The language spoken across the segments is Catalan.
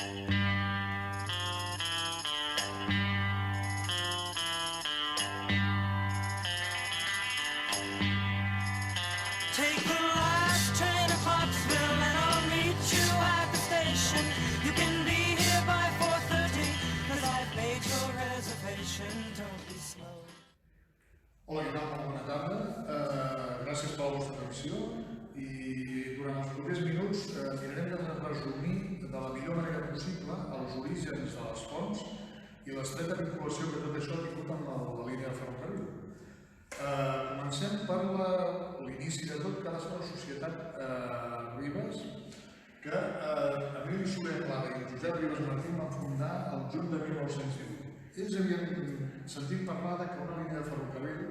Take the last train to Pottsville and I'll meet you at the station. You can be here by 4:30 'cause I've made your reservation. Don't be slow. Hola, què tal? Bona tarda. Gràcies per la vostra atenció i durant els propers minuts mirarem de resumir de la millor manera possible els orígens de les fonts i l'estreta vinculació que tot això ha tingut amb la línia de ferrocarril. Comencem per l'inici de tot, que ha de ser la societat Ribes, que Emili Soler Plana i Josep Ribes Martín van fundar el juny de 1918. Ells havien sentit parlar que una línia de ferrocarril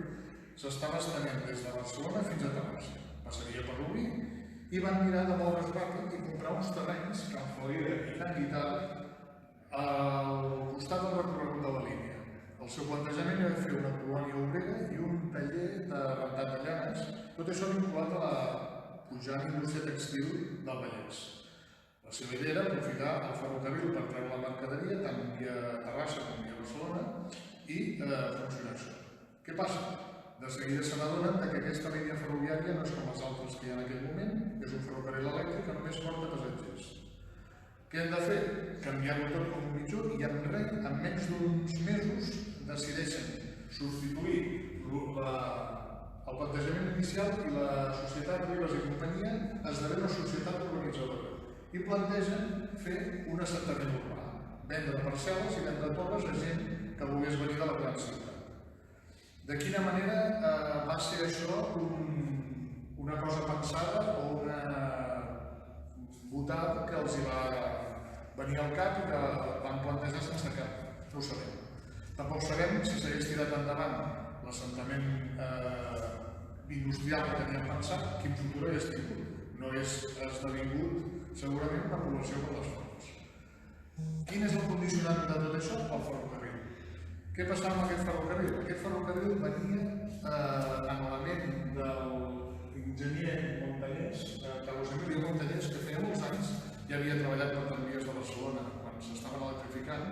s'estava estenent des de Barcelona fins a Terrassa. Passaria per Rubí i van mirar de moure's ràpid i comprar uns terrenys, Can Feliu i Can Guitar, al costat del recorregut de la línia. El seu plantejament era fer una colònia obrera i un taller de rentat de llanes, tot això vinculat a la pujant indústria textil del Vallès. La seva idea era aprofitar el ferrocarril per treure la mercaderia tant via Terrassa com via Barcelona i funcionar això. Què passa? De seguida se n'adonen que aquesta línia ferroviària no és com les altres que hi ha en aquell moment, és un ferrocarril elèctric que només porta passatgers. Què hem de fer? Canviar-ho tot com un mitjó i en menys d'uns mesos decideixen substituir el plantejament inicial i la societat Ribes i companyia esdevé una societat urbanitzadora i plantegen fer un assentament urbà, vendre parcel·les i vendre torres a gent que volgués venir de la gran ciutat. De quina manera va ser això una cosa pensada o una votada que els hi va venir al cap i que van plantejar sense cap? No ho sabem. Tampoc sabem si s'hagués tirat endavant l'assentament industrial que teníem pensat, quin futur hagués tingut. No és esdevingut segurament una població per les fonts. Quin és el condicionant de tot això? El ferrocarril. Què passava amb aquest ferrocarril? Aquest ferrocarril venia en la ment de l'enginyer Montañés, Carlos Emilio Montañés, que feia molts anys ja havia treballat per Tramvies de Barcelona quan s'estaven electrificant,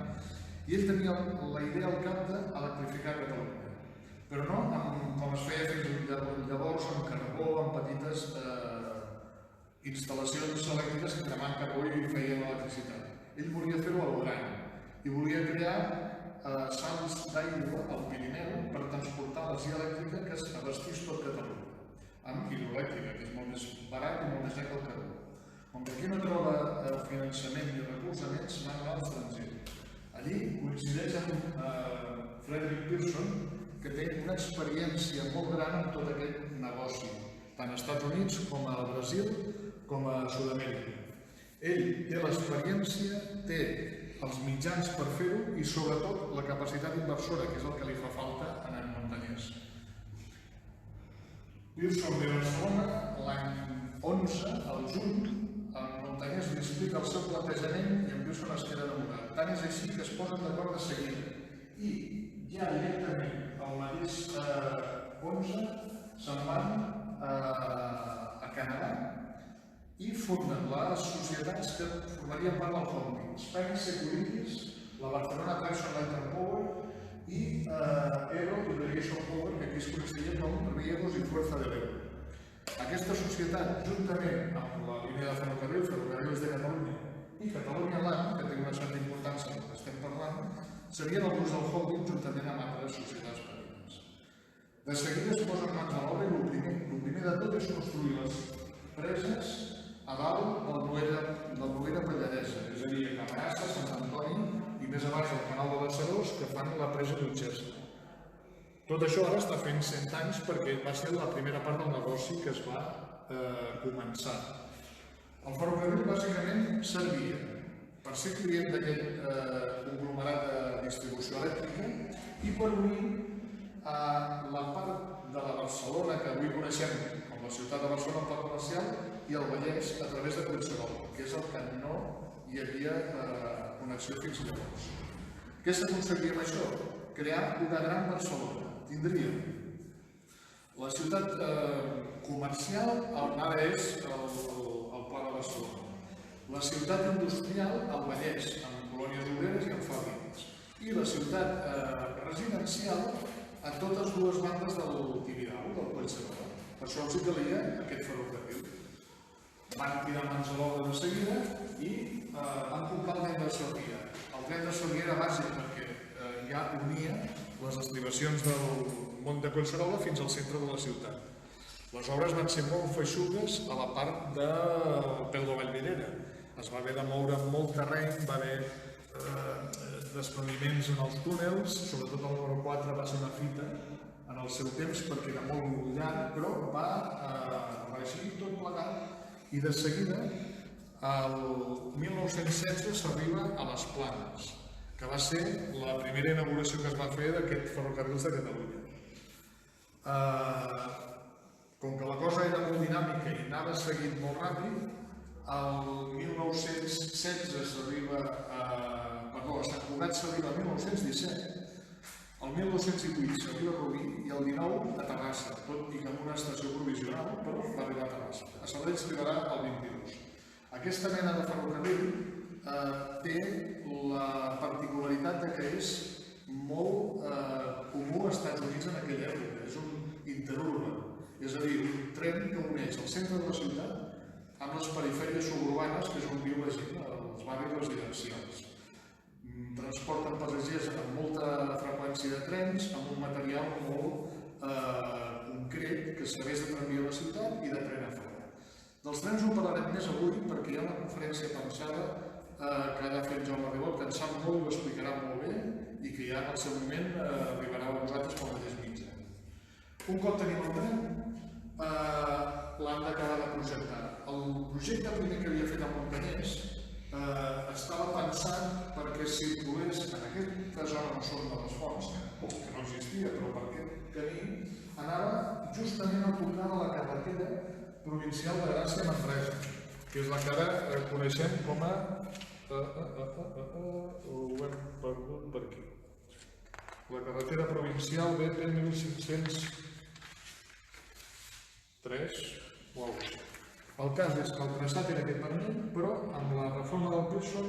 i ell tenia la idea al cap d'electrificar Catalunya. Però no com es feia fins llavors, amb carbó, amb petites instal·lacions elèctriques que cremaven carbó i feien electricitat. Ell volia fer-ho al gran i volia crear salts d'aigua al Pirineu per transportar l'energia elèctrica que s'abastís tot Catalunya, amb hidroelèctrica, que és molt més barat i molt més net que el carbó. Com que aquí no troba finançament ni recolzaments, va anar a l'estranger. Allí coincideix amb Frederick Pearson, que té una experiència molt gran en tot aquest negoci, tant als Estats Units com al Brasil com a Sud-amèrica. Ell té l'experiència, té els mitjans per fer-ho i sobretot la capacitat inversora, que és el que li fa falta a en Montañés. Pearson ve a Barcelona l'any 11, al juny, en Montañés li explica el seu plantejament i en Pearson es queda enamorat. Tant és així que es posen d'acord de seguida. I ja directament el mateix 11 se'n van a Canadà i funden les societats que formarien part del holding. Spanish Securities, la Barcelona Traction Light and Power i Aero Irrigation Power, que aquí es coneixeria com Riegos i Fuerza del Ebro. Aquesta societat, juntament amb la línia de ferrocarril, Ferrocarrils de Catalunya i Catalunya Land, que té una certa importància del que estem parlant, serien el grup del holding juntament amb altres societats petites. De seguida es posen mans a l'obra i el primer de tot és construir les preses a dalt del Noguera Pallaresa, és a dir, a Camarasa, Sant Antoni i més a baix del canal de les Serós, que fan la presa d'Utxesta. Tot això ara està fent 100 anys perquè va ser la primera part del negoci que es va començar. El ferrocarril bàsicament servia per ser client d'aquest conglomerat de distribució elèctrica i per unir la part de la Barcelona que avui coneixem com la ciutat de Barcelona, el parc comercial, i el Vallès a través de Collserola, que és el que no hi havia connexió fins llavors. Què s'aconseguia amb això? Crear una gran Barcelona. Tindríem la ciutat comercial, ara és el Pla de Barcelona. La ciutat industrial, el Vallès, ciutat residencial a totes dues bandes del Tibidabo, del Collserola. Per això els hi calia aquest ferrocarril. Van tirar mans a l'obra de seguida i van comprar el tren de Sorguera. El tren de Sorguera era bàsic perquè ja unia les estribacions del Mont de Collserola fins al centre de la ciutat. Les obres van ser molt feixugues a la part del peu de Vallvidrera. Es va haver de moure molt terreny, va haver despreniments en els túnels, sobretot el número 4 va ser una fita en el seu temps perquè era molt llarg, però va regir tot plegat i de seguida, el 1916 s'arriba a les Planes, que va ser la primera inauguració que es va fer d'aquests ferrocarrils de Catalunya. Com que la cosa era molt dinàmica i anava seguint molt ràpid, el 1916 s'arriba a Sant Cugat s'arriba al 1917, el 1918 s'arriba a Rubí i el 19 a Terrassa, tot i que amb una estació provisional, però va arribar a Terrassa. A Sabadell s'arribarà al 22. Aquesta mena de ferrocarril té la particularitat que és molt comú als Estats Units en aquella època, és un interurban, és a dir, un tren que uneix el centre de la ciutat amb les perifèries suburbanes, que és on viu la gent, els barris residencials. Transporten passatgers amb molta freqüència de trens, amb un material molt concret que serveix de tramvia a la ciutat i de tren a fora. Dels trens ho parlarem més avui perquè hi ha una conferència pensada que ha de fer en Jaume Ribot, que en sap molt i ho explicarà molt bé i que ja en el seu moment arribarà a vosaltres pel mateix mitjà. Un cop tenim el tren, l'han d'acabar de projectar. El projecte primer que havia fet el Montañés estava pensat perquè circulés en aquesta zona on són de les Fonts, que no existia, però per aquest camí anava justament a tocar de la carretera provincial de Gràcia-Manresa, que és la que ara coneixem com a... ho hem perdut per aquí. La carretera provincial BP 1503 o alguna cosa. El cas és que el traçat era aquest vermell, però amb la reforma del Pearson,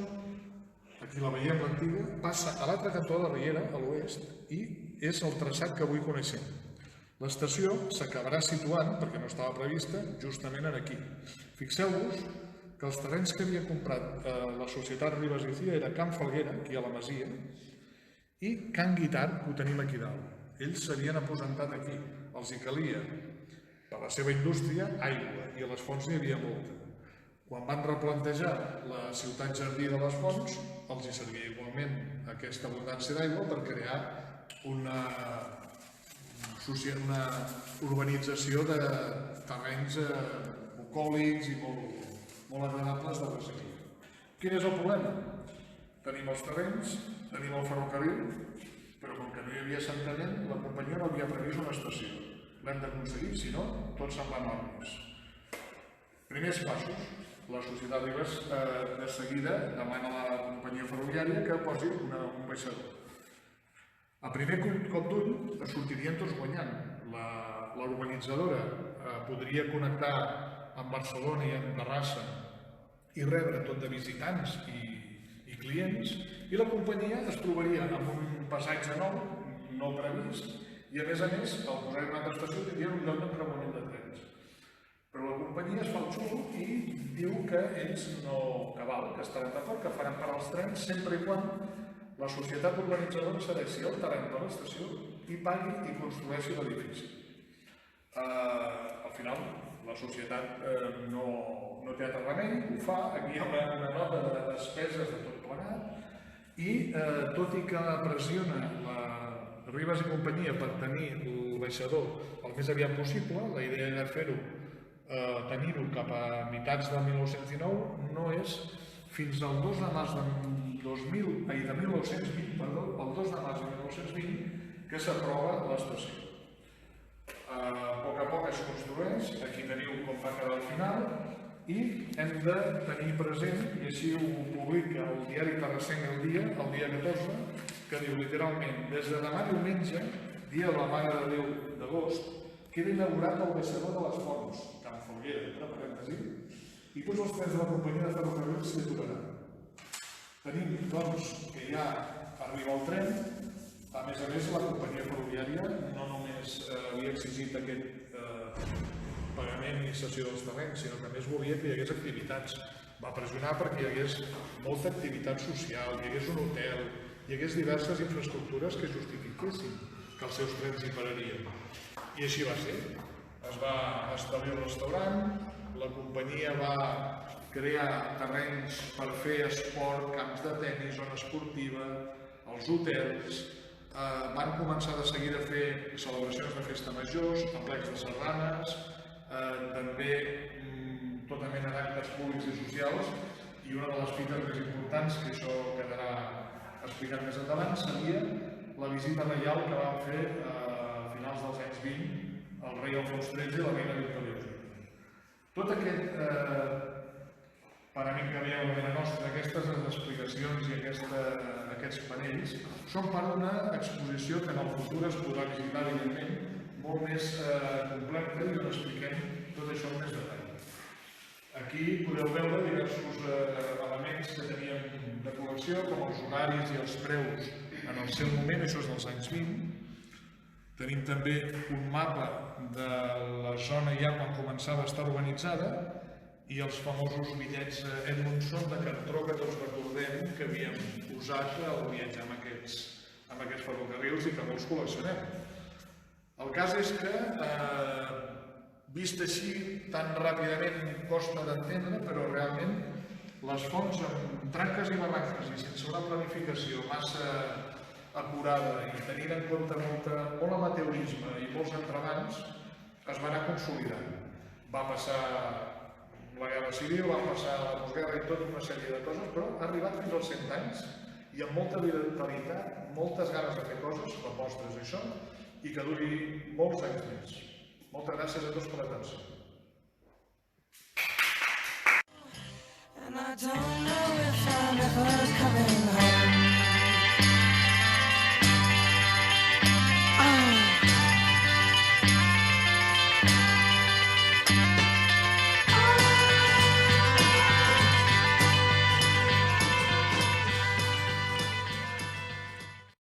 aquí la veiem l'antiga, passa a l'altre cantó de la Riera, a l'oest, i és el traçat que avui coneixem. L'estació s'acabarà situant, perquè no estava prevista, justament aquí. Fixeu-vos que els terrenys que havia comprat la societat Ribas i Cía era Can Falguera, aquí a la Masia, i Can Guitar, que ho tenim aquí dalt. Ells s'havien aposentat aquí, els hi calia, per la seva indústria, aigua, i a les Fonts n'hi havia molta. Quan van replantejar la ciutat jardí de les Fonts, els hi servia igualment aquesta abundància d'aigua per crear una urbanització de terrenys bucòlics i molt agradables de residir. Quin és el problema? Tenim els terrenys, tenim el ferrocarril, però com que no hi havia assentament, la companyia no havia previst una estació. L'hem d'aconseguir, si no, tots se'n van ormes. Primers passos. La societat Ribas de seguida demana a la companyia ferroviària que posi un baixador. A primer cop d'ull sortirien tots guanyant. La urbanitzadora podria connectar amb Barcelona i amb Terrassa i rebre tot de visitants i clients, i la companyia es trobaria amb un passatge nou, no previst, i a més, al posar-hi una altra estació tindrien un lloc d'encreuament de trens. Però la companyia es fa el xulo i diu que ells no cabal, que estaran d'acord, que faran parar els trens sempre i quan la societat urbanitzadora cedeixi el terreny de l'estació i pagui i construeixi l'edifici. Al final, la societat no té altre remei, ho fa, aquí hi ha una nota de despeses de tot plegat i tot i que pressiona la Ribas i companyia per tenir el baixador el més aviat possible, la idea era fer-ho, tenir-ho cap a mitats del 1919, no és fins al 2 de març de 1920, que s'aprova l'estació. A poc es construeix, aquí teniu com va quedar al final, i hem de tenir present, i així ho publica el diari terrassenc el dia 14, que diu literalment, des de demà diumenge, dia de la Mare de Déu d'agost, queda inaugurat el baixador de les Fonts, Can Falguera, entre parèntesis, i tots els trens de la companyia de ferrocarrils s'hi aturaran. Tenim, doncs, que ja arriba el tren, A més, la companyia ferroviària no només havia exigit aquest pagament i cessió dels terrenys, sinó que a més volia que hi hagués activitats. Va pressionar perquè hi hagués molta activitat social, hi hagués un hotel, hi hagués diverses infraestructures que justifiquessin que els seus trens hi pararien. I així va ser. Es va establir un restaurant, la companyia va crear terrenys per fer esport, camps de tenis, zona esportiva, els hotels, van començar de seguida a fer celebracions de festa majors, aplecs de sardanes, també tota mena d'actes públics i socials, i una de les fites més importants, que això quedarà explicat més endavant, seria la visita reial que van fer a finals dels anys 20 el rei Alfons XIII i la reina Victòria. Tot aquest parament que veiem a darrere nostre, aquestes explicacions i aquests panells, són part d'una exposició que en el futur es podrà visitar, evidentment, molt més completa i on expliquem tot això amb més detall. Aquí podeu veure diversos elements que teníem de col·lecció, com els horaris i els preus en el seu moment, això és dels anys 20. Tenim també un mapa de la zona ja quan començava a estar urbanitzada i els famosos bitllets Edmondson de cartró que tots recordem que havíem usat al viatjar amb aquests ferrocarrils i que molts col·leccionem. El cas és que, vist així tan ràpidament, costa d'entendre, però realment les fonts amb tranques i barranques i sense una planificació massa acurada i tenint en compte molt amateurisme i molts entrebancs, es va anar consolidant. Va passar la Guerra Civil, va passar la postguerra i tota una sèrie de coses, però ha arribat fins als 100 anys i amb molta vitalitat, moltes ganes de fer coses, la mostra és això, i que duri molts anys més. Moltes gràcies a tots per l'atenció. And I don't know if I'm ever coming home.